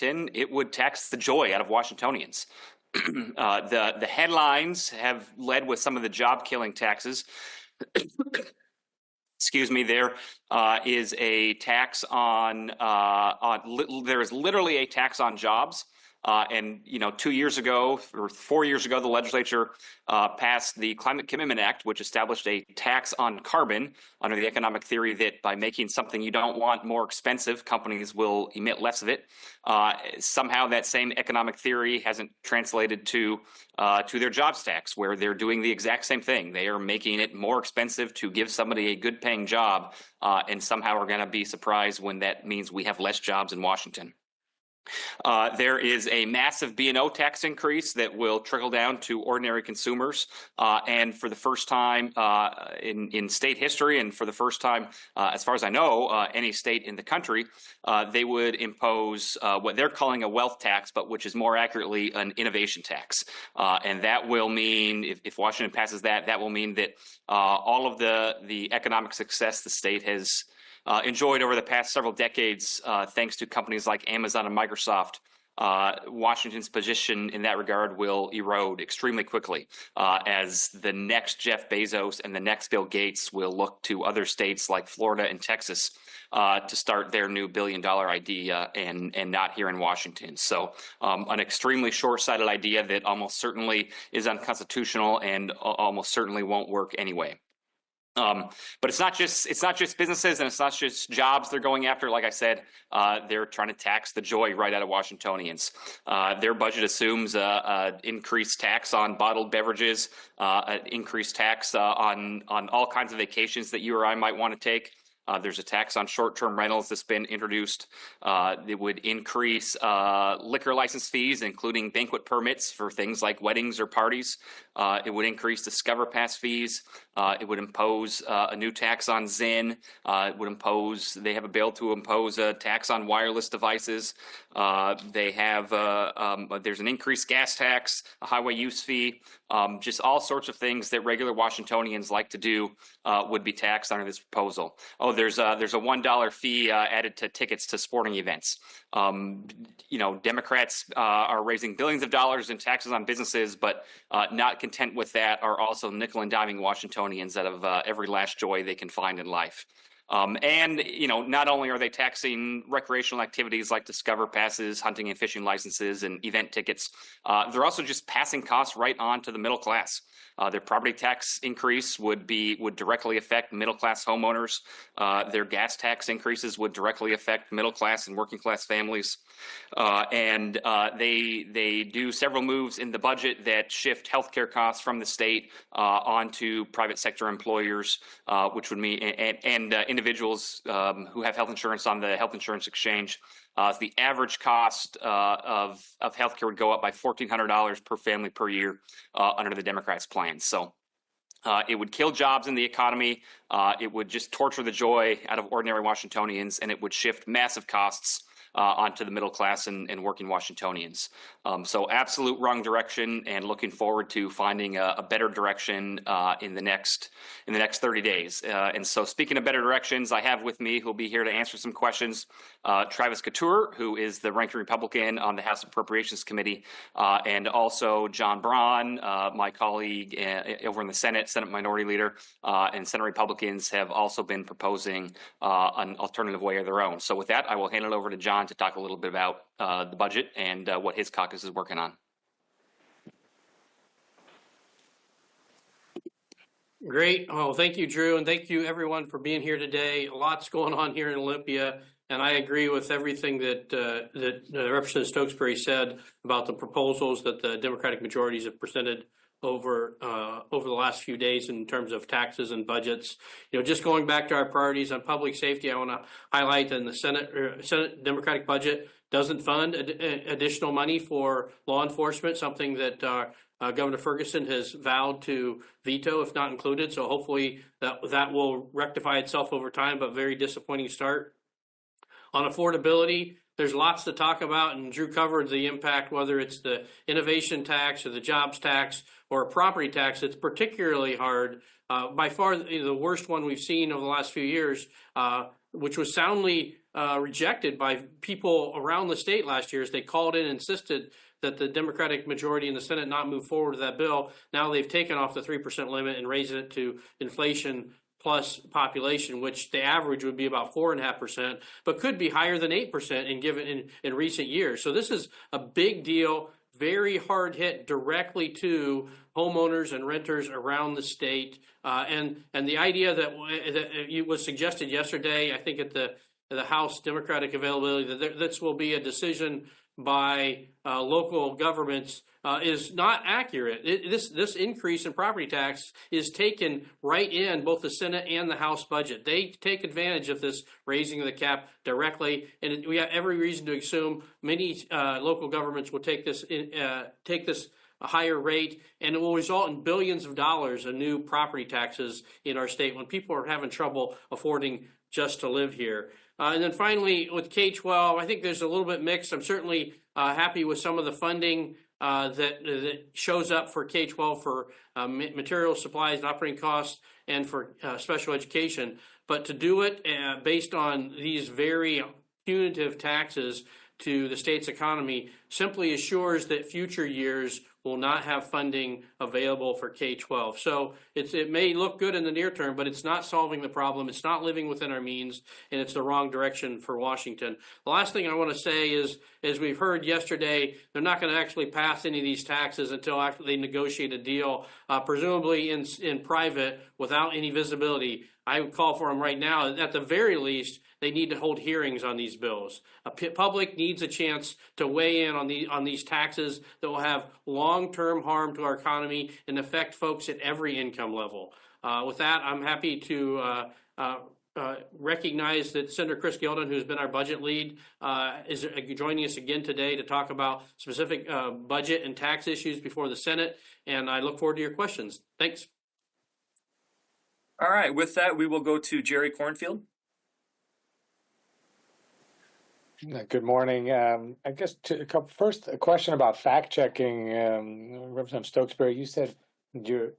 it would tax the joy out of Washingtonians. The headlines have led with some of the job-killing taxes. Excuse me. There is a tax on there is literally a tax on jobs. And 2 years ago or 4 years ago, the legislature passed the Climate Commitment Act, which established a tax on carbon under the economic theory that by making something you don't want more expensive, companies will emit less of it. Somehow that same economic theory hasn't translated to their jobs tax, where they're doing the exact same thing. They are making it more expensive to give somebody a good paying job, and somehow we're going to be surprised when that means we have less jobs in Washington. There is a massive B&O tax increase that will trickle down to ordinary consumers, and for the first time in state history, and for the first time, as far as I know, any state in the country, they would impose what they're calling a wealth tax, but which is more accurately an innovation tax. And that will mean, if Washington passes that, that will mean that all of the economic success the state has enjoyed over the past several decades, thanks to companies like Amazon and Microsoft, Washington's position in that regard will erode extremely quickly, as the next Jeff Bezos and the next Bill Gates will look to other states like Florida and Texas to start their new billion-dollar idea, and not here in Washington. So an extremely short-sighted idea that almost certainly is unconstitutional and almost certainly won't work anyway. But it's not just businesses, and it's not just jobs they're going after. Like I said, they're trying to tax the joy right out of Washingtonians. Their budget assumes an increased tax on bottled beverages, an increased tax on all kinds of vacations that you or I might want to take. There's a tax on short-term rentals that's been introduced. It would increase liquor license fees, including banquet permits for things like weddings or parties. It would increase Discover Pass fees. It would impose a new tax on Zyn. They have a bill to impose a tax on wireless devices. There's an increased gas tax, a highway use fee, just all sorts of things that regular Washingtonians like to do would be taxed under this proposal. Oh, there's a $1 fee added to tickets to sporting events. Democrats are raising billions of dollars in taxes on businesses, but not content with that, are also nickel and diming Washingtonians out of every last joy they can find in life. Not only are they taxing recreational activities like Discover Passes, hunting and fishing licenses, and event tickets, they're also just passing costs right on to the middle class. Their property tax increase would directly affect middle-class homeowners. Their gas tax increases would directly affect middle-class and working-class families. They do several moves in the budget that shift healthcare costs from the state onto private sector employers, which would mean and individuals who have health insurance on the health insurance exchange. The average cost of healthcare would go up by $1,400 per family per year under the Democrats' plan. So it would kill jobs in the economy. It would just torture the joy out of ordinary Washingtonians, and it would shift massive costs onto the middle class and working Washingtonians. So absolute wrong direction, and looking forward to finding a better direction in the next 30 days. And so speaking of better directions, I have with me, who'll be here to answer some questions, Travis Couture, who is the ranking Republican on the House Appropriations Committee, and also John Braun, my colleague over in the Senate Minority Leader, and Senate Republicans have also been proposing an alternative way of their own. So with that, I will hand it over to John to talk a little bit about the budget and what his caucus is working on. Great. Oh, thank you, Drew, and thank you everyone for being here today. Lots going on here in Olympia, and I agree with everything that Representative Stokesbury said about the proposals that the Democratic majorities have presented over the last few days in terms of taxes and budgets. Just going back to our priorities on public safety, I want to highlight that in the Senate Democratic budget doesn't fund additional money for law enforcement, something that Governor Ferguson has vowed to veto if not included. So hopefully that will rectify itself over time, but very disappointing start. On affordability, there's lots to talk about, and Drew covered the impact, whether it's the innovation tax or the jobs tax or a property tax. It's particularly hard. By far the worst one we've seen over the last few years, which was soundly rejected by people around the state last year as they called in and insisted that the Democratic majority in the Senate not move forward with that bill. Now they've taken off the 3% limit and raised it to inflation plus population, which the average would be about 4.5%, but could be higher than 8% in recent years. So this is a big deal, very hard hit directly to homeowners and renters around the state. And the idea that it was suggested yesterday, I think at the House Democratic availability, that this will be a decision by local governments is not accurate. This increase in property tax is taken right in both the Senate and the House budget. They take advantage of this raising of the cap directly, and we have every reason to assume many local governments will take this a higher rate, and it will result in billions of dollars of new property taxes in our state when people are having trouble affording just to live here. And then finally, with K-12, I think there's a little bit mixed. I'm certainly happy with some of the funding that shows up for K-12 for materials, supplies, and operating costs, and for special education. But to do it based on these very punitive taxes to the state's economy simply assures that future years will not have funding available for K-12. So it may look good in the near term, but it's not solving the problem. It's not living within our means, and it's the wrong direction for Washington. The last thing I want to say is, as we've heard yesterday, they're not going to actually pass any of these taxes until after they negotiate a deal, presumably in private without any visibility. I would call for them right now, at the very least, they need to hold hearings on these bills. Public needs a chance to weigh in on these taxes that will have long-term harm to our economy and affect folks at every income level. With that, I'm happy to recognize that Senator Chris Gilden, who's been our budget lead, is joining us again today to talk about specific budget and tax issues before the Senate, and I look forward to your questions. Thanks. All right, with that, we will go to Jerry Cornfield. Good morning. I guess first a question about fact checking. Representative Stokesbury, you said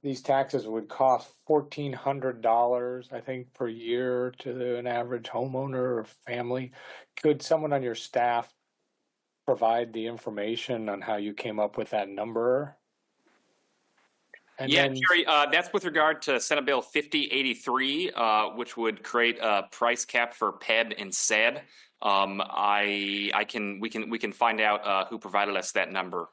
these taxes would cost $1,400, I think, per year to an average homeowner or family. Could someone on your staff provide the information on how you came up with that number? And yeah, Jerry, that's with regard to Senate Bill 5083, which would create a price cap for PEB and SED. We can find out who provided us that number,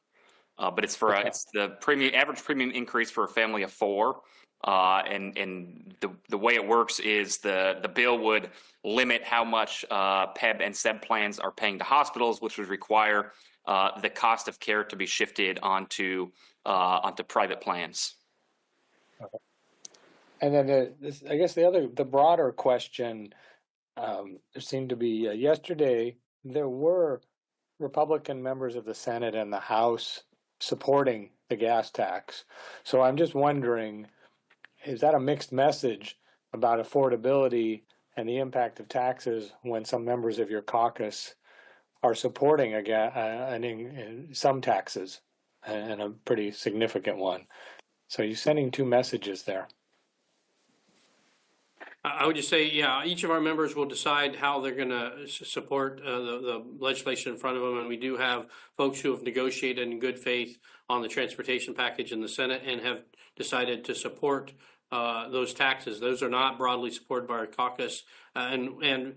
but it's for it's the average premium increase for a family of 4, and the way it works is the bill would limit how much PEB and SED plans are paying to hospitals, which would require the cost of care to be shifted onto private plans. Okay. And then I guess the broader question. There seemed to be yesterday there were Republican members of the Senate and the House supporting the gas tax. So I'm just wondering, is that a mixed message about affordability and the impact of taxes when some members of your caucus are supporting some taxes and a pretty significant one? So you're sending two messages there. I would just say, yeah, each of our members will decide how they're going to support the legislation in front of them. And we do have folks who have negotiated in good faith on the transportation package in the Senate and have decided to support those taxes. Those are not broadly supported by our caucus. And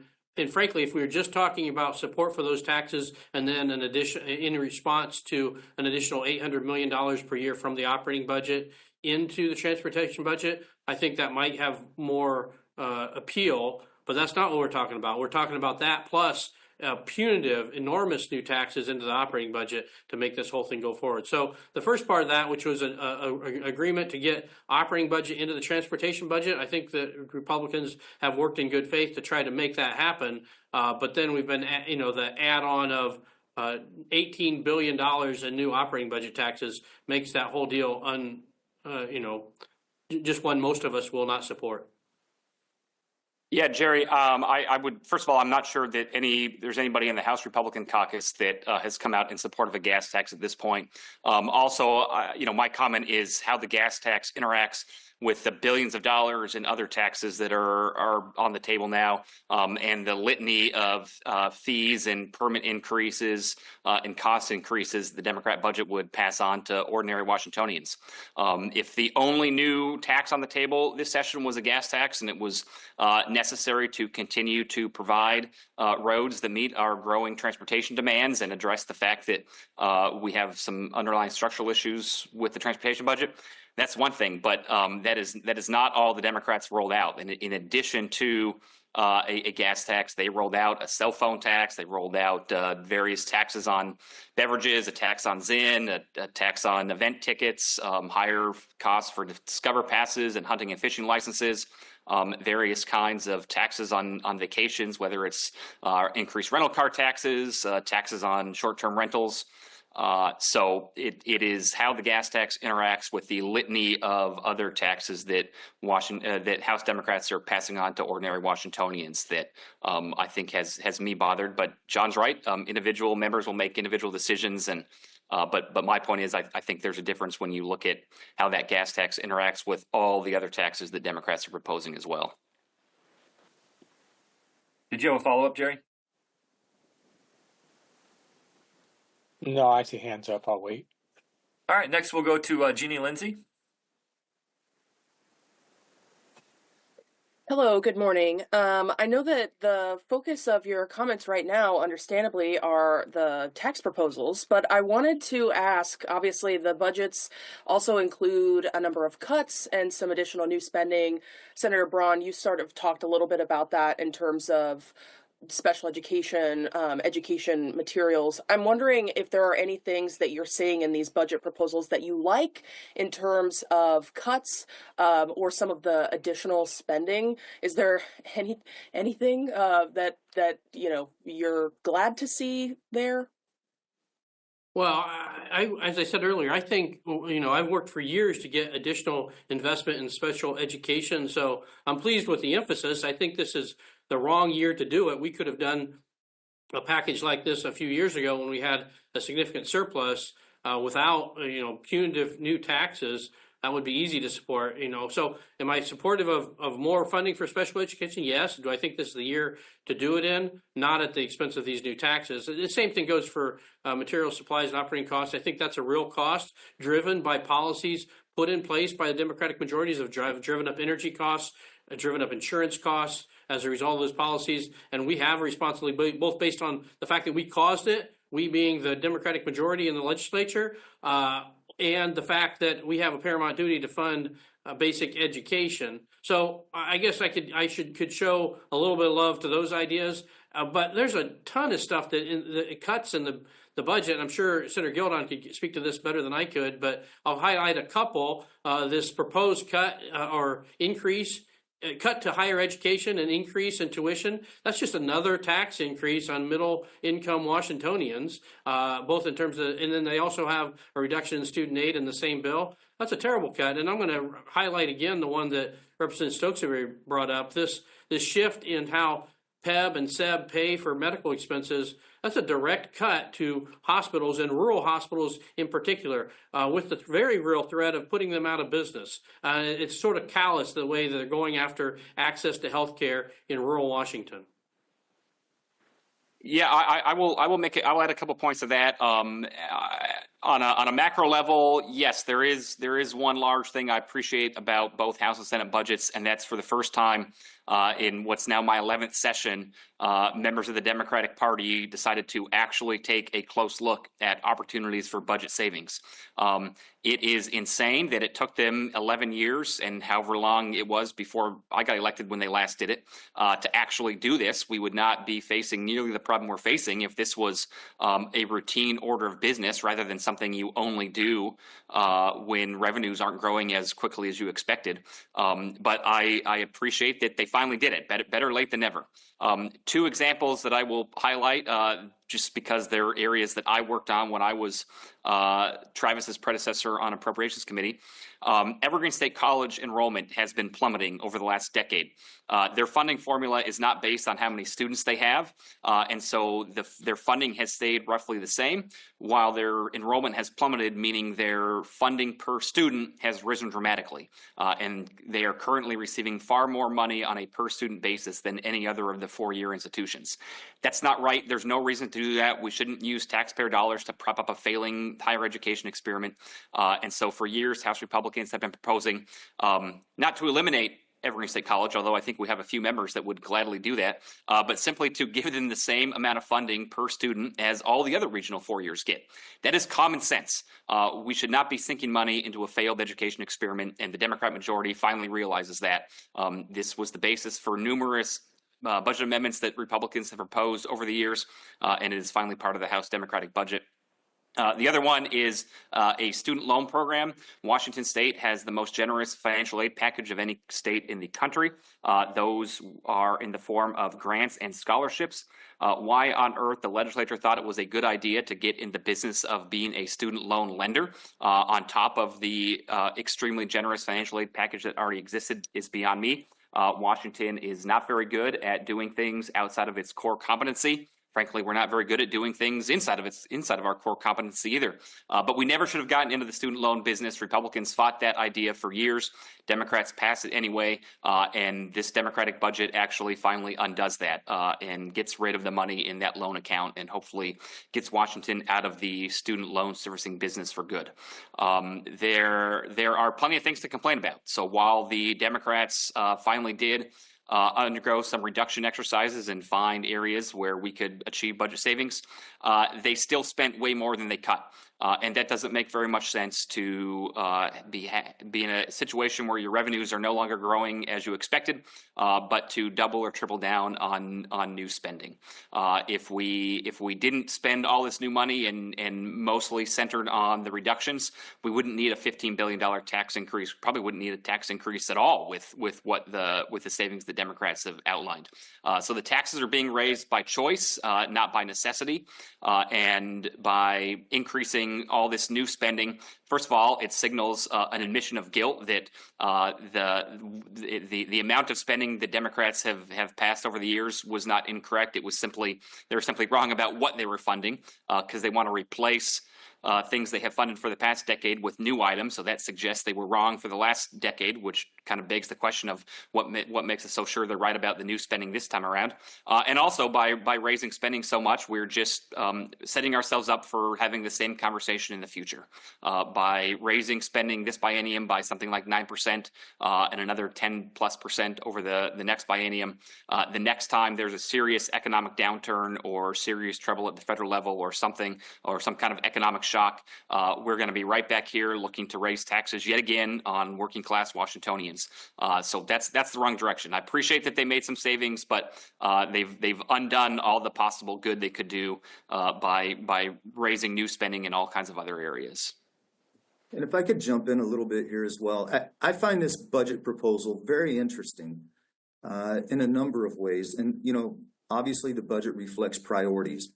frankly, if we were just talking about support for those taxes and then in response to an additional $800 million per year from the operating budget into the transportation budget, I think that might have more appeal, but that's not what we're talking about. We're talking about that plus punitive, enormous new taxes into the operating budget to make this whole thing go forward. So the first part of that, which was an agreement to get operating budget into the transportation budget, I think that Republicans have worked in good faith to try to make that happen. But then we've been, the add-on of $18 billion in new operating budget taxes makes that whole deal just one most of us will not support. Yeah, Jerry, I would, first of all, I'm not sure that there's anybody in the House Republican caucus that has come out in support of a gas tax at this point. Also, my comment is how the gas tax interacts with the billions of dollars in other taxes that are on the table now, and the litany of fees and permit increases and cost increases the Democrat budget would pass on to ordinary Washingtonians. If the only new tax on the table this session was a gas tax, and it was necessary to continue to provide roads that meet our growing transportation demands and address the fact that we have some underlying structural issues with the transportation budget, that's one thing. But that is not all the Democrats rolled out. And in addition to a gas tax, they rolled out a cell phone tax. They rolled out various taxes on beverages, a tax on Zinn, a tax on event tickets, higher costs for Discover passes and hunting and fishing licenses, various kinds of taxes on vacations, whether it's increased rental car taxes, taxes on short-term rentals. So it is how the gas tax interacts with the litany of other taxes that that House Democrats are passing on to ordinary Washingtonians that I think has me bothered. But John's right. Individual members will make individual decisions, and but my point is I think there's a difference when you look at how that gas tax interacts with all the other taxes that Democrats are proposing as well. Did you have a follow-up, Jerry? No, I see hands up. I'll wait. All right, next we'll go to Jeannie Lindsay. Hello, good morning. I know that the focus of your comments right now, understandably, are the tax proposals, but I wanted to ask, obviously, the budgets also include a number of cuts and some additional new spending. Senator Braun, you sort of talked a little bit about that in terms of special education, education materials. I'm wondering if there are any things that you're seeing in these budget proposals that you like in terms of cuts or some of the additional spending. Is there anything that you know you're glad to see there? Well, as I said earlier, I think, you know, I've worked for years to get additional investment in special education. So I'm pleased with the emphasis. I think this is the wrong year to do it. We could have done a package like this a few years ago when we had a significant surplus without, you know, punitive new taxes. That would be easy to support, you know. So am I supportive of more funding for special education? Yes. Do I think this is the year to do it in? Not at the expense of these new taxes. The same thing goes for material supplies and operating costs. I think that's a real cost driven by policies put in place by the Democratic majorities have driven up energy costs, driven up insurance costs as a result of those policies. And we have a responsibility, both based on the fact that we caused it, we being the Democratic majority in the legislature, and the fact that we have a paramount duty to fund basic education. So I guess I could show a little bit of love to those ideas, but there's a ton of stuff that cuts in the budget. I'm sure Senator Gildon could speak to this better than I could, but I'll highlight a couple. This proposed cut or increase, cut to higher education and increase in tuition. That's just another tax increase on middle income Washingtonians, both in terms of, and then they also have a reduction in student aid in the same bill. That's a terrible cut. And I'm going to highlight again the one that Representative Stokes brought up, this shift in how PEB and SEB pay for medical expenses. That's a direct cut to hospitals and rural hospitals in particular, with the very real threat of putting them out of business. It's sort of callous the way that they're going after access to health care in rural Washington. Yeah, I will make it. I'll add a couple points to that. On a macro level, yes, there is one large thing I appreciate about both House and Senate budgets, and that's for the first time in what's now my 11th session, members of the Democratic Party decided to actually take a close look at opportunities for budget savings. It is insane that it took them 11 years and however long it was before I got elected when they last did it to actually do this. We would not be facing nearly the problem we're facing if this was a routine order of business rather than something you only do when revenues aren't growing as quickly as you expected. But I appreciate that they finally did it. Better late than never. Two examples that I will highlight. just because they're areas that I worked on when I was Travis's predecessor on Appropriations Committee. Evergreen State College enrollment has been plummeting over the last decade. Their funding formula is not based on how many students they have, and so their funding has stayed roughly the same, while their enrollment has plummeted, meaning their funding per student has risen dramatically. And they are currently receiving far more money on a per student basis than any other of the four-year institutions. That's not right. There's no reason to do that. We shouldn't use taxpayer dollars to prop up a failing higher education experiment. And so for years, House Republicans have been proposing not to eliminate Evergreen State College, although I think we have a few members that would gladly do that, but simply to give them the same amount of funding per student as all the other regional 4 years get. That is common sense. We should not be sinking money into a failed education experiment, and the Democrat majority finally realizes that. This was the basis for numerous budget amendments that Republicans have proposed over the years, and it is finally part of the House Democratic budget. The other one is a student loan program. Washington State has the most generous financial aid package of any state in the country. Those are in the form of grants and scholarships. Why on earth the legislature thought it was a good idea to get in the business of being a student loan lender on top of the extremely generous financial aid package that already existed is beyond me. Washington is not very good at doing things outside of its core competency. Frankly, we're not very good at doing things inside of our core competency either. But we never should have gotten into the student loan business. Republicans fought that idea for years. Democrats passed it anyway, and this Democratic budget actually finally undoes that and gets rid of the money in that loan account, and hopefully gets Washington out of the student loan servicing business for good. There are plenty of things to complain about. So while the Democrats finally did undergo some reduction exercises and find areas where we could achieve budget savings, they still spent way more than they cut. And that doesn't make very much sense to be in a situation where your revenues are no longer growing as you expected, but to double or triple down on new spending. If we didn't spend all this new money and mostly centered on the reductions, we wouldn't need a $15 billion tax increase. We probably wouldn't need a tax increase at all with the savings the Democrats have outlined. So the taxes are being raised by choice, not by necessity, and by increasing all this new spending. First of all, it signals an admission of guilt that the amount of spending the Democrats have passed over the years was not incorrect. It was simply, they were simply wrong about what they were funding because they want to replace things they have funded for the past decade with new items. So that suggests they were wrong for the last decade, which kind of begs the question of what makes us so sure they're right about the new spending this time around. And also by raising spending so much, we're just setting ourselves up for having the same conversation in the future. By raising spending this biennium by something like 9% and another 10+% over the next biennium, the next time there's a serious economic downturn or serious trouble at the federal level or something, or some kind of economic shock, we're going to be right back here looking to raise taxes yet again on working class Washingtonians. So that's the wrong direction. I appreciate that they made some savings, but they've undone all the possible good they could do by raising new spending in all kinds of other areas. And if I could jump in a little bit here as well, I find this budget proposal very interesting in a number of ways. And, you know, obviously the budget reflects priorities.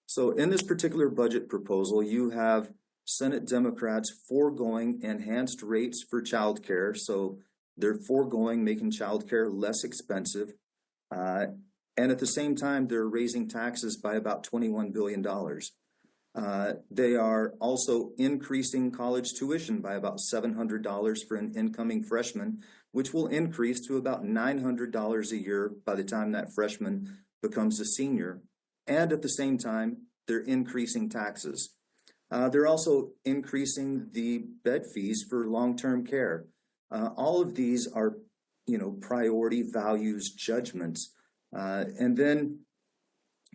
So in this particular budget proposal, you have Senate Democrats foregoing enhanced rates for childcare. So they're foregoing making childcare less expensive. And at the same time, they're raising taxes by about $21 billion. They are also increasing college tuition by about $700 for an incoming freshman, which will increase to about $900 a year by the time that freshman becomes a senior. And at the same time, they're increasing taxes. They're also increasing the bed fees for long-term care. All of these are, you know, priority values judgments. And then,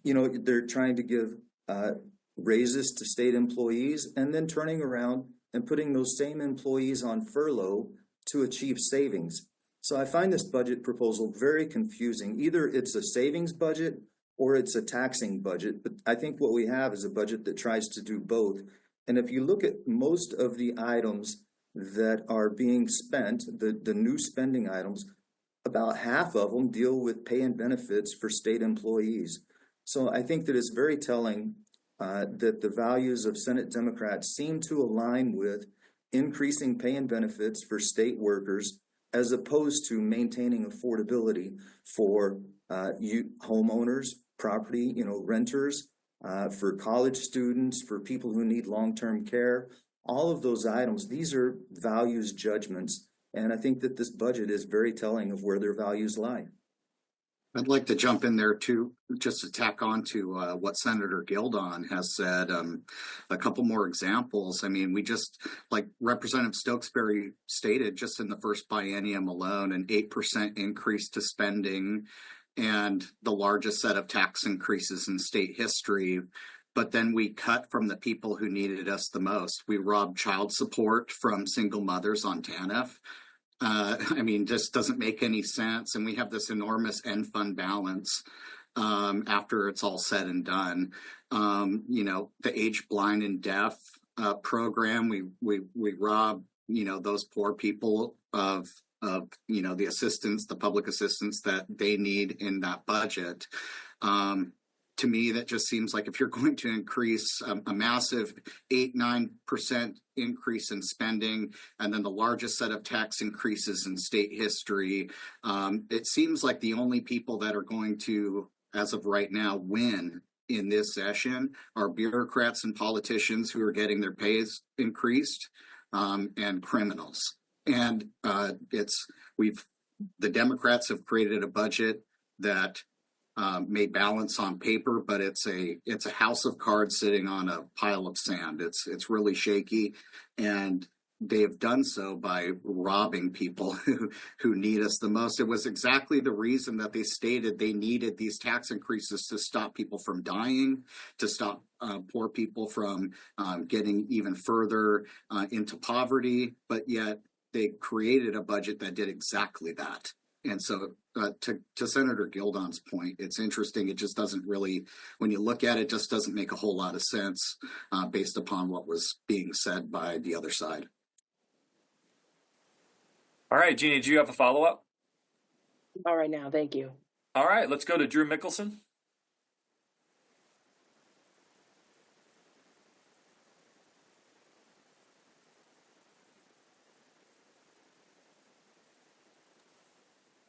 you know, they're trying to give raises to state employees and then turning around and putting those same employees on furlough to achieve savings. So I find this budget proposal very confusing. Either it's a savings budget or it's a taxing budget, but I think what we have is a budget that tries to do both. And if you look at most of the items that are being spent, the new spending items, about half of them deal with pay and benefits for state employees. So I think that it's very telling that the values of Senate Democrats seem to align with increasing pay and benefits for state workers as opposed to maintaining affordability for homeowners, property, renters, for college students, for people who need long-term care. All of those items, these are values judgments, and I think that this budget is very telling of where their values lie. I'd like to jump in there too, just to tack on to what Senator Gildon has said. A couple more examples. I mean, we just, like Representative Stokesbury stated, just in the first biennium alone, an 8% increase to spending and the largest set of tax increases in state history. But then we cut from the people who needed us the most. We robbed child support from single mothers on TANF. I mean, just doesn't make any sense. And we have this enormous end fund balance after it's all said and done. The age blind and deaf program, we rob, those poor people of the assistance, the public assistance that they need in that budget. To me, that just seems like if you're going to increase a massive 8-9% increase in spending, and then the largest set of tax increases in state history, it seems like the only people that are going to, as of right now, win in this session are bureaucrats and politicians who are getting their pays increased, and criminals. And the Democrats have created a budget that may balance on paper, but it's a house of cards sitting on a pile of sand. It's really shaky, and they have done so by robbing people who need us the most. It was exactly the reason that they stated they needed these tax increases to stop people from dying, to stop poor people from getting even further into poverty, but yet they created a budget that did exactly that. And so to Senator Gildon's point, it's interesting. It just doesn't really, when you look at it, just doesn't make a whole lot of sense based upon what was being said by the other side. All right, Jeannie, do you have a follow-up? All right, now, thank you. All right, let's go to Drew Mickelson.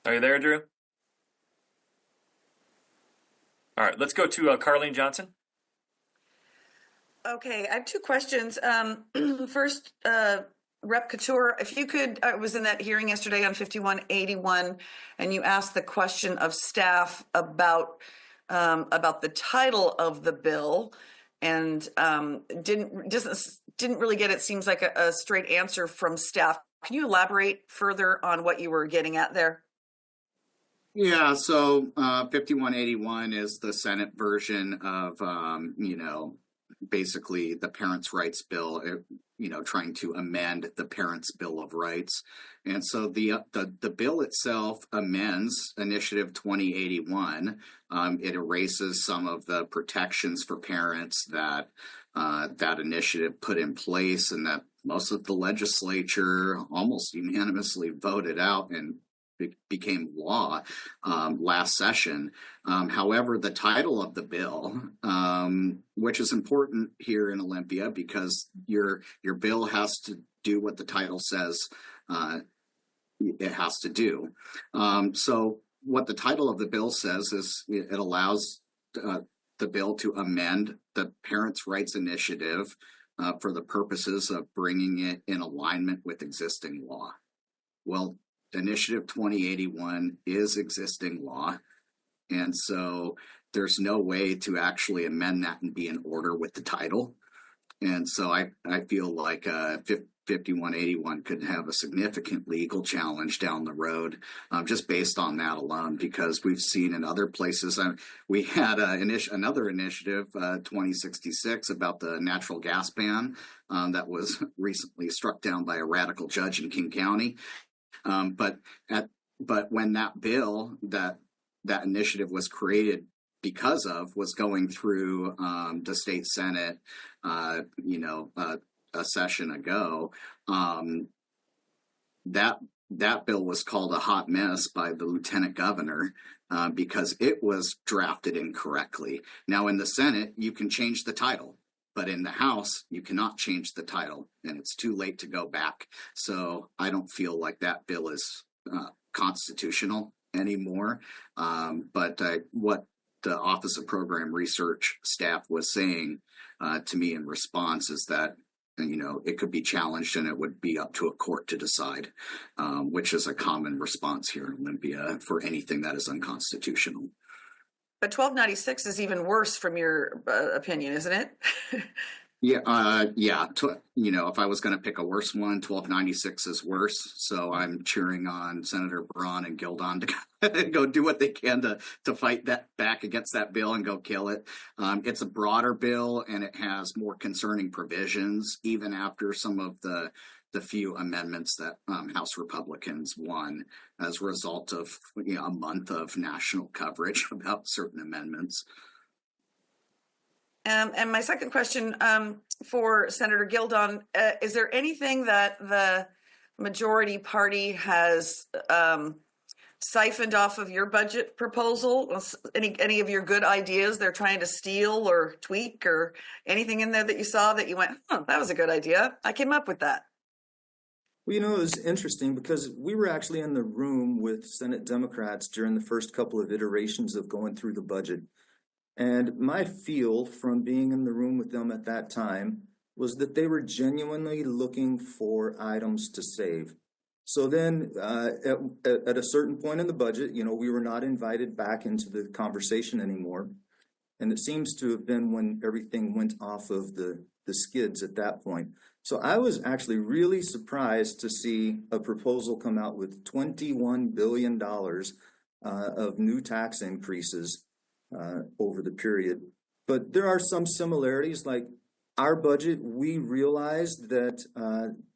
Are you there, Drew? All right, let's go to Carlene Johnson. Okay, I have two questions. First, Rep. Couture, if you could, I was in that hearing yesterday on 5181, and you asked the question of staff about the title of the bill, and didn't really get, it seems like a straight answer from staff. Can you elaborate further on what you were getting at there? Yeah, so 5181 is the Senate version of, basically the Parents' Rights Bill, trying to amend the Parents' Bill of Rights. And so the bill itself amends Initiative 2081. It erases some of the protections for parents that that initiative put in place, and that most of the legislature almost unanimously voted out and became law last session. However, the title of the bill, which is important here in Olympia because your bill has to do what the title says it has to do. So what the title of the bill says is it allows the bill to amend the Parents' Rights Initiative for the purposes of bringing it in alignment with existing law. Well, Initiative 2081 is existing law, and so there's no way to actually amend that and be in order with the title. And so I feel like 5181 could have a significant legal challenge down the road, just based on that alone, because we've seen in other places. We had another initiative, 2066, about the natural gas ban that was recently struck down by a radical judge in King County. But when that bill, that initiative was created because of, was going through the state Senate, a session ago, that that bill was called a hot mess by the lieutenant governor because it was drafted incorrectly. Now in the Senate, you can change the title, but in the House, you cannot change the title, and it's too late to go back. So I don't feel like that bill is constitutional anymore. But what the Office of Program Research staff was saying to me in response is that, you know, it could be challenged and it would be up to a court to decide, which is a common response here in Olympia for anything that is unconstitutional. But 1296 is even worse from your opinion, isn't it? Yeah, you know, if I was going to pick a worse one, 1296 is worse. So I'm cheering on Senator Braun and Gildon to go do what they can to fight that back against that bill and go kill it. It's a broader bill and it has more concerning provisions, even after some of the few amendments that House Republicans won as a result of, you know, a month of national coverage about certain amendments. And my second question for Senator Gildon, is there anything that the majority party has siphoned off of your budget proposal? Any of your good ideas they're trying to steal or tweak, or anything in there that you saw that you went, oh, that was a good idea, I came up with that? Well, you know, it was interesting because we were actually in the room with Senate Democrats during the first couple of iterations of going through the budget. And my feel from being in the room with them at that time was that they were genuinely looking for items to save. So then at a certain point in the budget, you know, we were not invited back into the conversation anymore. And it seems to have been when everything went off of the skids at that point. So I was actually really surprised to see a proposal come out with $21 billion of new tax increases over the period. But there are some similarities, like our budget. We realized that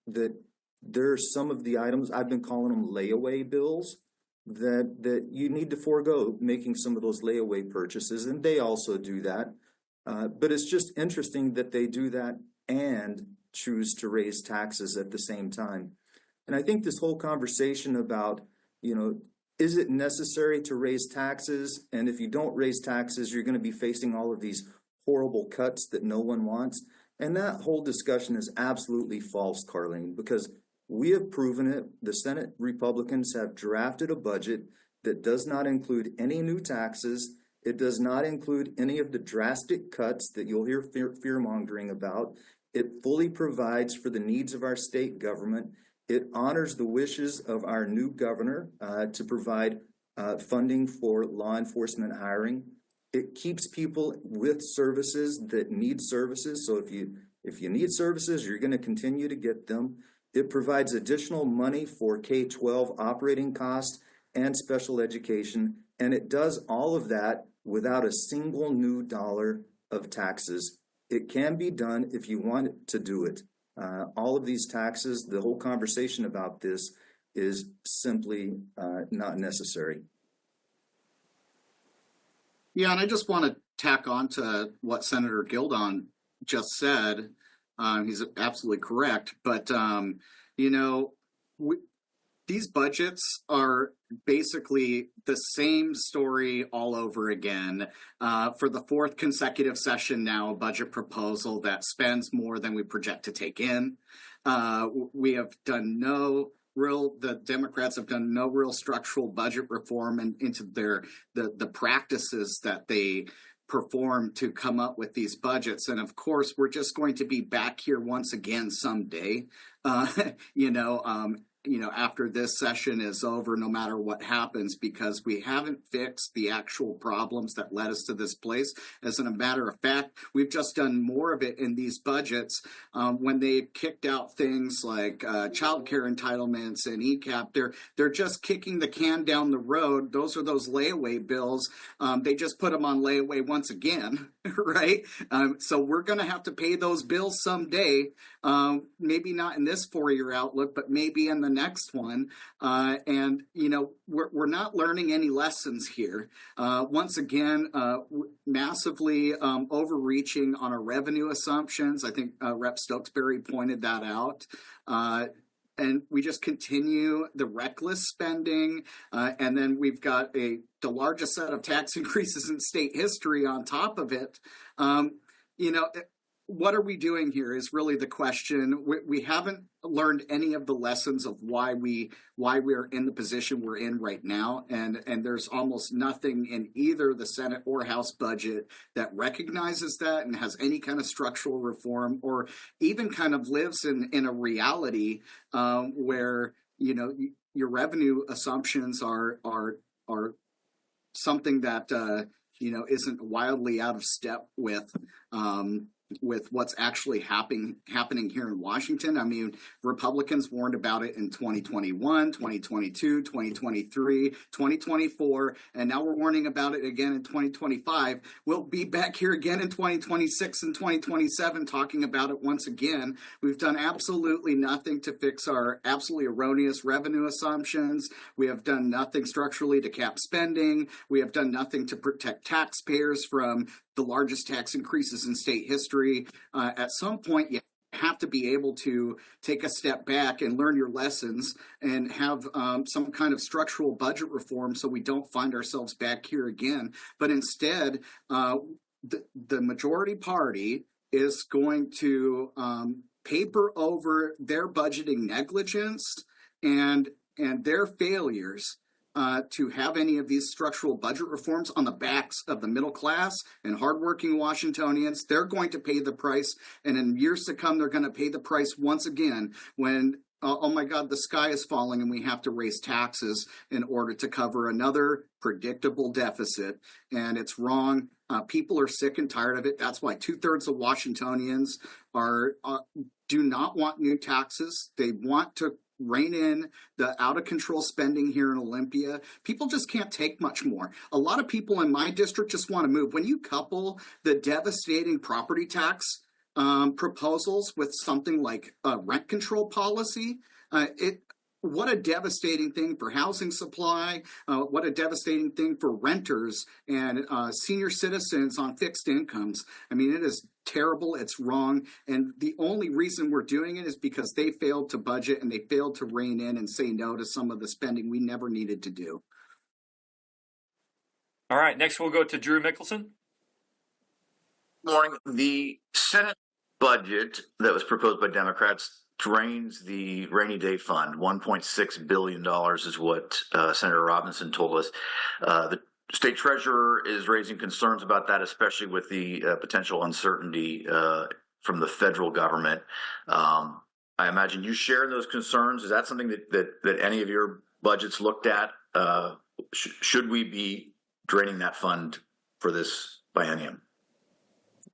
that there are some of the items, I've been calling them layaway bills, that you need to forego making some of those layaway purchases, and they also do that. But it's just interesting that they do that and choose to raise taxes at the same time. And I think this whole conversation about, you know, is it necessary to raise taxes? And if you don't raise taxes, you're going to be facing all of these horrible cuts that no one wants. And that whole discussion is absolutely false, Carlene, because we have proven it. The Senate Republicans have drafted a budget that does not include any new taxes. It does not include any of the drastic cuts that you'll hear fear-mongering about. It fully provides for the needs of our state government. It honors the wishes of our new governor to provide funding for law enforcement hiring. It keeps people with services that need services. So if you need services, you're going to continue to get them. It provides additional money for K-12 operating costs and special education. And it does all of that without a single new dollar of taxes. It can be done if you want to do it. All of these taxes, the whole conversation about this is simply not necessary. Yeah, and I just want to tack on to what Senator Gildon just said. He's absolutely correct. But, you know, these budgets are basically the same story all over again. For the fourth consecutive session now, a budget proposal that spends more than we project to take in. We have done the Democrats have done no real structural budget reform into the practices that they perform to come up with these budgets. And of course, we're just going to be back here once again someday, after this session is over, no matter what happens, because we haven't fixed the actual problems that led us to this place. As a matter of fact, we've just done more of it in these budgets. When they've kicked out things like child care entitlements and ECAP, they're just kicking the can down the road. Those are those layaway bills. They just put them on layaway once again, right? So we're going to have to pay those bills someday. Maybe not in this 4-year outlook, but maybe in the next one. And, we're not learning any lessons here. Once again, massively overreaching on our revenue assumptions. I think Rep. Stokesbury pointed that out. and we just continue the reckless spending, and then we've got the largest set of tax increases in state history on top of it. You know, what are we doing here is really the question. We haven't learned any of the lessons of why we're in the position we're in right now, and there's almost nothing in either the Senate or House budget that recognizes that and has any kind of structural reform, or even kind of lives in a reality where, you know, your revenue assumptions are something that you know, isn't wildly out of step with what's actually happening here in Washington. I mean, Republicans warned about it in 2021, 2022, 2023, 2024, and now we're warning about it again in 2025. We'll be back here again in 2026 and 2027 talking about it once again. We've done absolutely nothing to fix our absolutely erroneous revenue assumptions. We have done nothing structurally to cap spending. We have done nothing to protect taxpayers from the largest tax increases in state history. At some point, you have to be able to take a step back and learn your lessons and have some kind of structural budget reform so we don't find ourselves back here again. But instead, the majority party is going to paper over their budgeting negligence and their failures to have any of these structural budget reforms on the backs of the middle class and hardworking Washingtonians. They're going to pay the price, and in years to come, they're going to pay the price once again when, oh my God, the sky is falling and we have to raise taxes in order to cover another predictable deficit. And it's wrong. People are sick and tired of it. That's why 2/3 of Washingtonians do not want new taxes. They want to rein in the out of control spending here in Olympia. People just can't take much more. A lot of people in my district just want to move. When you couple the devastating property tax proposals with something like a rent control policy, what a devastating thing for housing supply, what a devastating thing for renters and senior citizens on fixed incomes. I mean, it is terrible, it's wrong, and the only reason we're doing it is because they failed to budget and they failed to rein in and say no to some of the spending we never needed to do. All right, next we'll go to Drew Mickelson. Morning. The Senate budget that was proposed by Democrats drains the rainy day fund. $1.6 billion is what Senator Robinson told us. The state treasurer is raising concerns about that, especially with the potential uncertainty from the federal government. I imagine you share those concerns. Is that something that any of your budgets looked at? Should we be draining that fund for this biennium?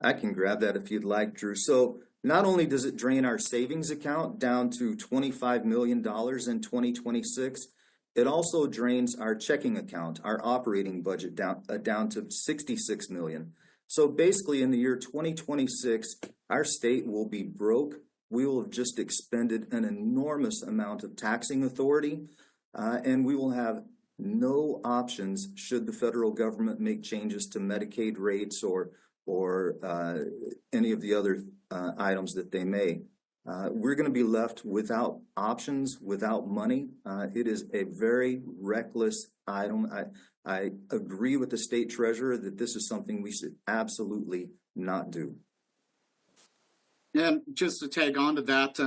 I can grab that if you'd like, Drew. So not only does it drain our savings account down to $25 million in 2026, it also drains our checking account, our operating budget down to $66 million. So basically in the year 2026, our state will be broke. We will have just expended an enormous amount of taxing authority, and we will have no options should the federal government make changes to Medicaid rates or any of the other items that they may. We're going to be left without options, without money. It is a very reckless item. I agree with the state treasurer that this is something we should absolutely not do. And just to tag on to that,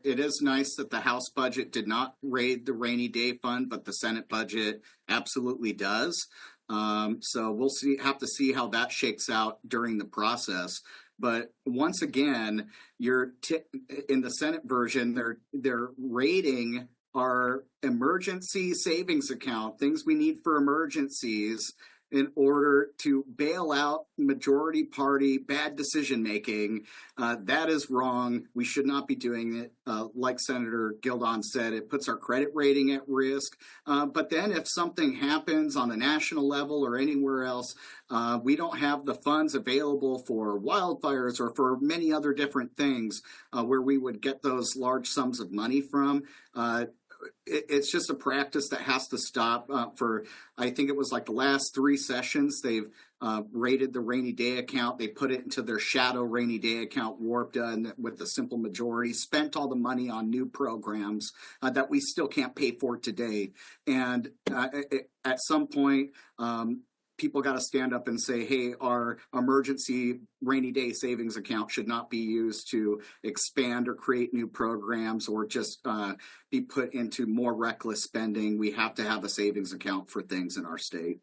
it is nice that the House budget did not raid the rainy day fund, but the Senate budget absolutely does. So we'll have to see how that shakes out during the process. But once again, in the Senate version, they're raiding our emergency savings account, things we need for emergencies, in order to bail out majority party bad decision making. That is wrong. We should not be doing it. Like Senator Gildon said, it puts our credit rating at risk. But then if something happens on a national level or anywhere else, we don't have the funds available for wildfires or for many other different things where we would get those large sums of money from. It's just a practice that has to stop. I think it was like the last 3 sessions, they've raided the rainy day account. They put it into their shadow rainy day account, warped with the simple majority, spent all the money on new programs that we still can't pay for today. And at some point, people got to stand up and say, hey, our emergency rainy day savings account should not be used to expand or create new programs or just be put into more reckless spending. We have to have a savings account for things in our state.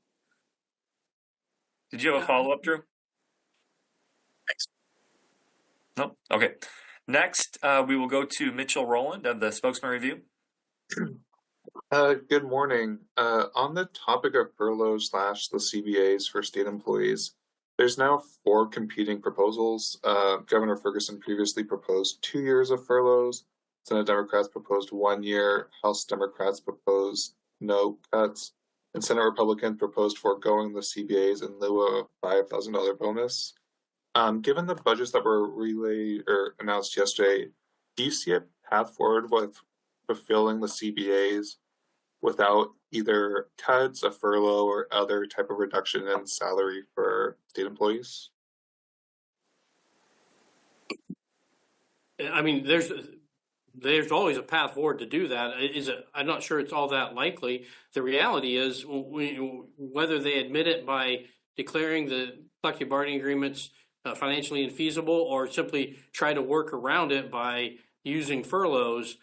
Did you have a follow-up, Drew? Thanks. No? Okay. Next, we will go to Mitchell Rowland of the Spokesman Review. Good morning. On the topic of furloughs / the CBAs for state employees, there's now 4 competing proposals. Governor Ferguson previously proposed 2 years of furloughs. Senate Democrats proposed 1 year. House Democrats proposed no cuts. And Senate Republicans proposed foregoing the CBAs in lieu of a $5,000 bonus. Given the budgets that were relayed or announced yesterday, do you see a path forward with fulfilling the CBAs without either cuts, a furlough, or other type of reduction in salary for state employees? I mean, there's always a path forward to do that. I'm not sure it's all that likely. The reality is, whether they admit it by declaring the collective bargaining agreements financially infeasible or simply try to work around it by using furloughs,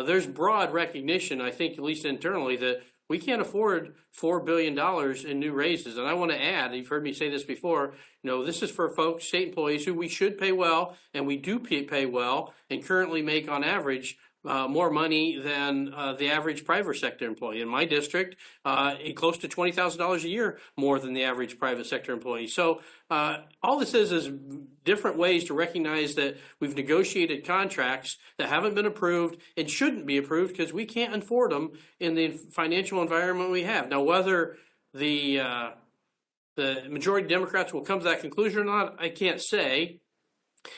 there's broad recognition, I think, at least internally, that we can't afford $4 billion in new raises. And I want to add, you've heard me say this before, this is for folks, state employees, who we should pay well, and we do pay well, and currently make on average more money than the average private sector employee. In my district, close to $20,000 a year more than the average private sector employee. So all this is different ways to recognize that we've negotiated contracts that haven't been approved and shouldn't be approved because we can't afford them in the financial environment we have. Now, whether the majority of Democrats will come to that conclusion or not, I can't say.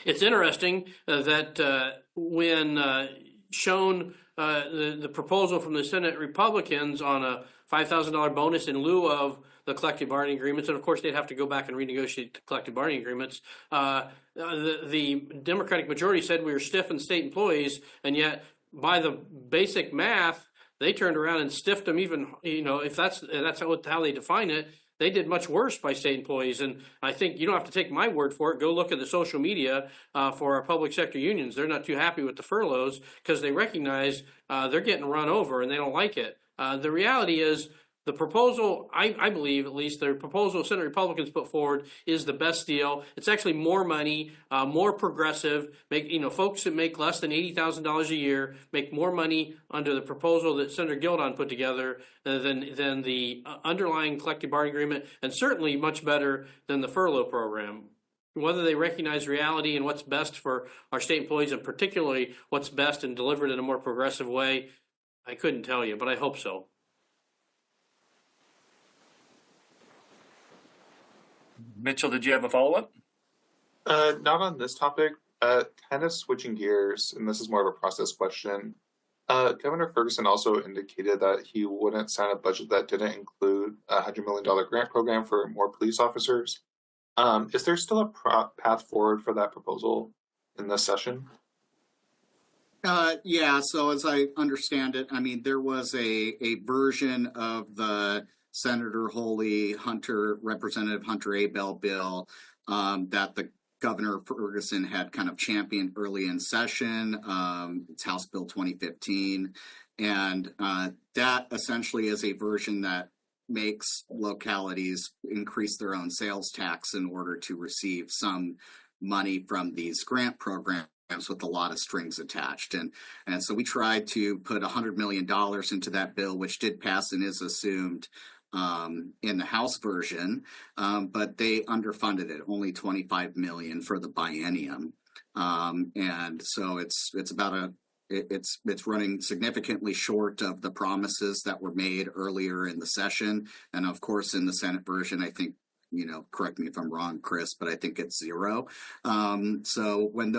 It's interesting that when shown the proposal from the Senate Republicans on a $5,000 bonus in lieu of the collective bargaining agreements, and of course they'd have to go back and renegotiate the collective bargaining agreements. The Democratic majority said we were stiffing state employees, and yet by the basic math, they turned around and stiffed them even, if that's how they define it. They did much worse by state employees. And I think you don't have to take my word for it. Go look at the social media for our public sector unions. They're not too happy with the furloughs because they recognize they're getting run over and they don't like it. The reality is the proposal, I believe at least, the proposal Senate Republicans put forward is the best deal. It's actually more money, more progressive. Folks that make less than $80,000 a year make more money under the proposal that Senator Gildon put together than the underlying collective bargaining agreement, and certainly much better than the furlough program. Whether they recognize reality and what's best for our state employees, and particularly what's best and delivered in a more progressive way, I couldn't tell you, but I hope so. Mitchell, did you have a follow-up? Not on this topic. Kind of switching gears, and this is more of a process question. Governor Ferguson also indicated that he wouldn't sign a budget that didn't include a $100 million grant program for more police officers. Is there still a path forward for that proposal in this session? Yeah, so as I understand it, there was a version of the Senator Holy Representative Hunter Abel bill that the Governor Ferguson had kind of championed early in session. It's House Bill 2015. And that essentially is a version that makes localities increase their own sales tax in order to receive some money from these grant programs with a lot of strings attached. And so we tried to put $100 million into that bill, which did pass and is assumed in the House version, but they underfunded it, only $25 million for the biennium. And so it's running significantly short of the promises that were made earlier in the session. And of course, in the Senate version, I think, correct me if I'm wrong, Chris, but I think it's zero. So when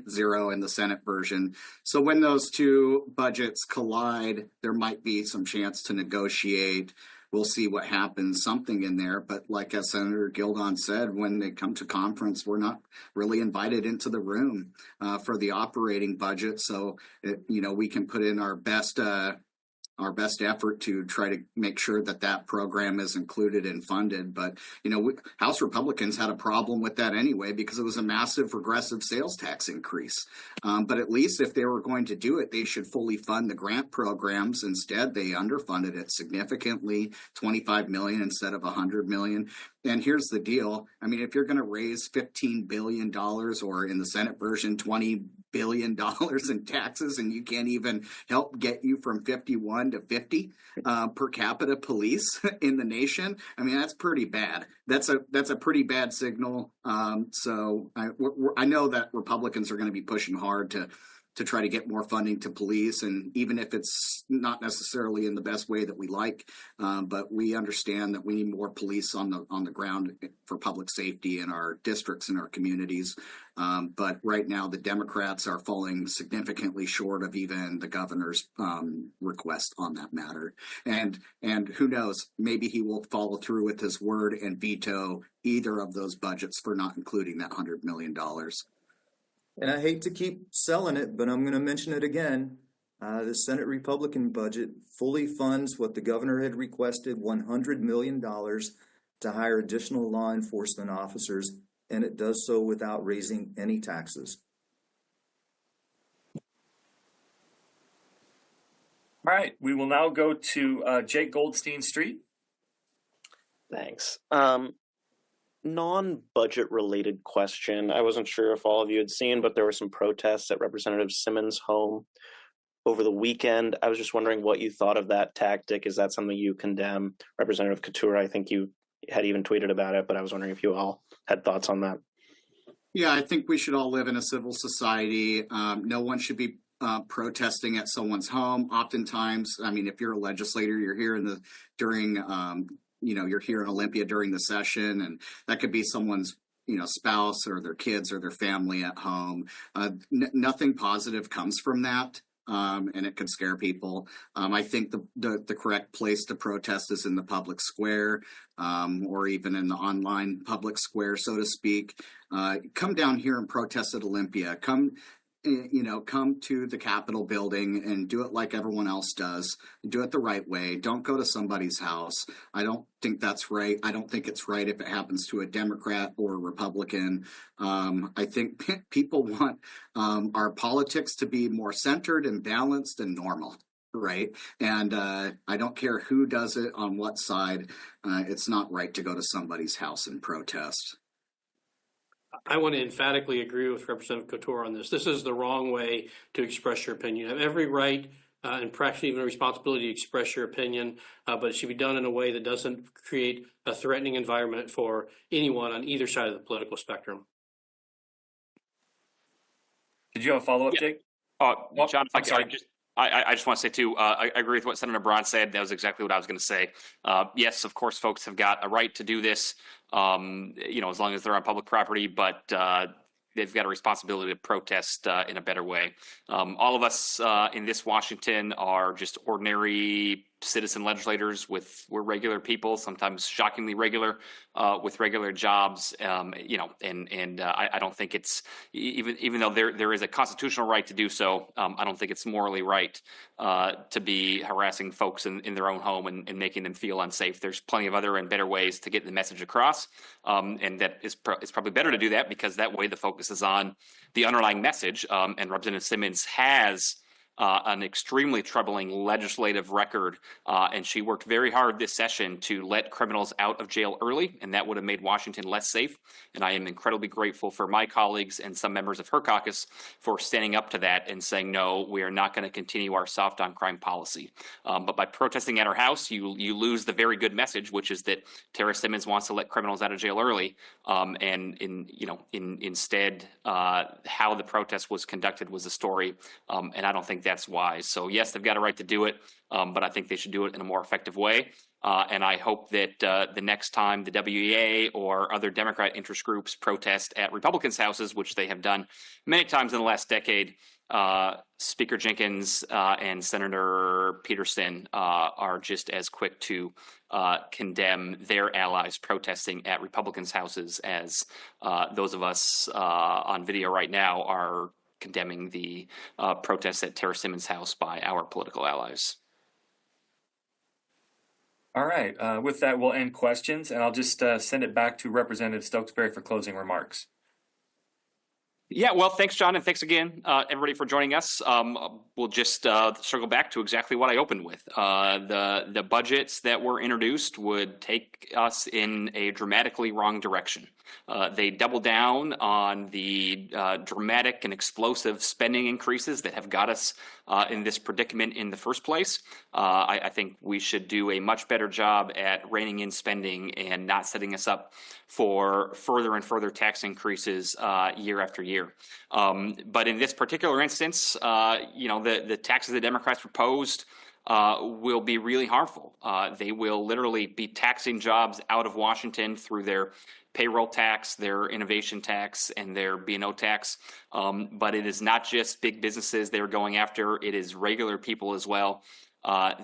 zero in the Senate version. So when those two budgets collide, there might be some chance to negotiate we'll see what happens, something in there. But like as Senator Gildon said, when they come to conference, we're not really invited into the room for the operating budget. So, we can put in our best effort to try to make sure that that program is included and funded. But, House Republicans had a problem with that anyway, because it was a massive regressive sales tax increase. But at least if they were going to do it, they should fully fund the grant programs. Instead, they underfunded it significantly, 25 million instead of 100 million. And here's the deal. I mean, if you're going to raise $15 billion, or in the Senate version, $20 billion in taxes, and you can't even help get you from 51 to 50 per capita police in the nation, I mean, that's pretty bad. That's a pretty bad signal. So I know that Republicans are going to be pushing hard to try to get more funding to police, and even if it's not necessarily in the best way that we like, but we understand that we need more police on the ground for public safety in our districts and our communities. But right now, the Democrats are falling significantly short of even the governor's request on that matter. And who knows, maybe he will follow through with his word and veto either of those budgets for not including that $100 million. And I hate to keep selling it, but I'm going to mention it again. The Senate Republican budget fully funds what the governor had requested, $100 million to hire additional law enforcement officers, and it does so without raising any taxes. All right, we will now go to Jake Goldstein Street. Thanks. Non-budget related question. I wasn't sure if all of you had seen, but there were some protests at Representative Simmons' home over the weekend. I was just wondering what you thought of that tactic. Is that something you condemn? Representative Couture, I think you had even tweeted about it, but I was wondering if you all had thoughts on that. Yeah, I think we should all live in a civil society. No one should be protesting at someone's home. Oftentimes, I mean, if you're a legislator, you're here you're here in Olympia during the session, and that could be someone's, spouse or their kids or their family at home. Nothing positive comes from that. And it could scare people. I think the correct place to protest is in the public square, or even in the online public square, so to speak. Come down here and protest at Olympia. Come to the Capitol building and do it like everyone else does. Do it the right way. Don't go to somebody's house. I don't think that's right. I don't think it's right if it happens to a Democrat or a Republican. I think people want our politics to be more centered and balanced and normal. Right. And I don't care who does it on what side. It's not right to go to somebody's house and protest. I want to emphatically agree with Representative Couture on this. This is the wrong way to express your opinion. You have every right and practically even a responsibility to express your opinion, but it should be done in a way that doesn't create a threatening environment for anyone on either side of the political spectrum. Did you have a follow-up, Jake? John, I'm sorry. I just want to say too, I agree with what Senator Braun said. That was exactly what I was going to say. Yes, of course, folks have got a right to do this, as long as they're on public property, but they've got a responsibility to protest in a better way. All of us in this Washington are just ordinary citizen legislators. We're regular people, sometimes shockingly regular, with regular jobs. I don't think it's even though there is a constitutional right to do so. I don't think it's morally right to be harassing folks in their own home and making them feel unsafe. There's plenty of other and better ways to get the message across, and that it's probably better to do that because that way the focus is on the underlying message. And Representative Simmons has an extremely troubling legislative record, and she worked very hard this session to let criminals out of jail early, and that would have made Washington less safe. And I am incredibly grateful for my colleagues and some members of her caucus for standing up to that and saying, no, we are not going to continue our soft on crime policy. But by protesting at her house, you lose the very good message, which is that Tara Simmons wants to let criminals out of jail early. Instead, how the protest was conducted was a story, and I don't think that's wise. So yes, they've got a right to do it, but I think they should do it in a more effective way. And I hope that the next time the WEA or other Democrat interest groups protest at Republicans' houses, which they have done many times in the last decade, Speaker Jenkins and Senator Peterson are just as quick to condemn their allies protesting at Republicans' houses as those of us on video right now are condemning the protests at Tara Simmons' house by our political allies. All right. With that, we'll end questions, and I'll just send it back to Representative Stokesbury for closing remarks. Yeah, well, thanks, John, and thanks again, everybody, for joining us. We'll just circle back to exactly what I opened with. The budgets that were introduced would take us in a dramatically wrong direction. They double down on the dramatic and explosive spending increases that have got us in this predicament in the first place. I think we should do a much better job at reining in spending and not setting us up for further and further tax increases year after year. But in this particular instance, the taxes the Democrats proposed will be really harmful. They will literally be taxing jobs out of Washington through their payroll tax, their innovation tax, and their B&O tax. But it is not just big businesses they're going after, it is regular people as well.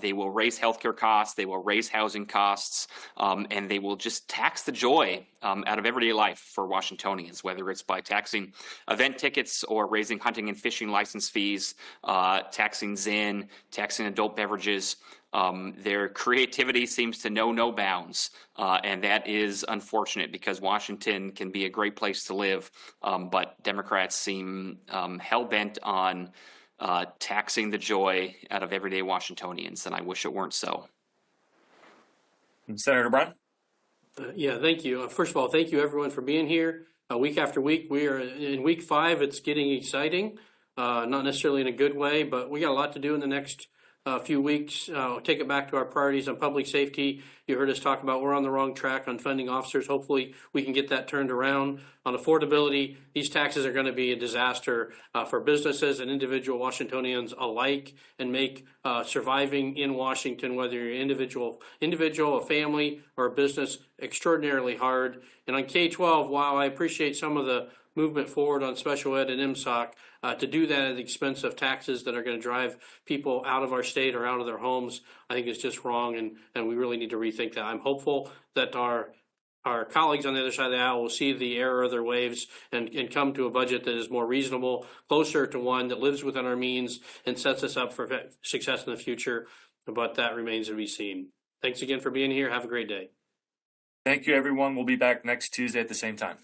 They will raise healthcare costs, they will raise housing costs, and they will just tax the joy out of everyday life for Washingtonians, whether it's by taxing event tickets or raising hunting and fishing license fees, taxing Zyn, taxing adult beverages. Their creativity seems to know no bounds, and that is unfortunate because Washington can be a great place to live, but Democrats seem hell-bent on taxing the joy out of everyday Washingtonians, and I wish it weren't so. Senator Brown? Yeah, thank you. First of all, thank you everyone for being here. Week after week, we are in week 5. It's getting exciting, not necessarily in a good way, but we got a lot to do in the next few weeks. Take it back to our priorities on public safety. You heard us talk about we're on the wrong track on funding officers. Hopefully we can get that turned around. On affordability, these taxes are going to be a disaster for businesses and individual Washingtonians alike and make surviving in Washington, whether you're an individual, a family, or a business, extraordinarily hard. And on K-12, while I appreciate some of the movement forward on special ed and MSOC, to do that at the expense of taxes that are going to drive people out of our state or out of their homes, I think is just wrong, and we really need to rethink that. I'm hopeful that our colleagues on the other side of the aisle will see the error of their ways and come to a budget that is more reasonable, closer to one that lives within our means and sets us up for success in the future, but that remains to be seen. Thanks again for being here. Have a great day. Thank you, everyone. We'll be back next Tuesday at the same time.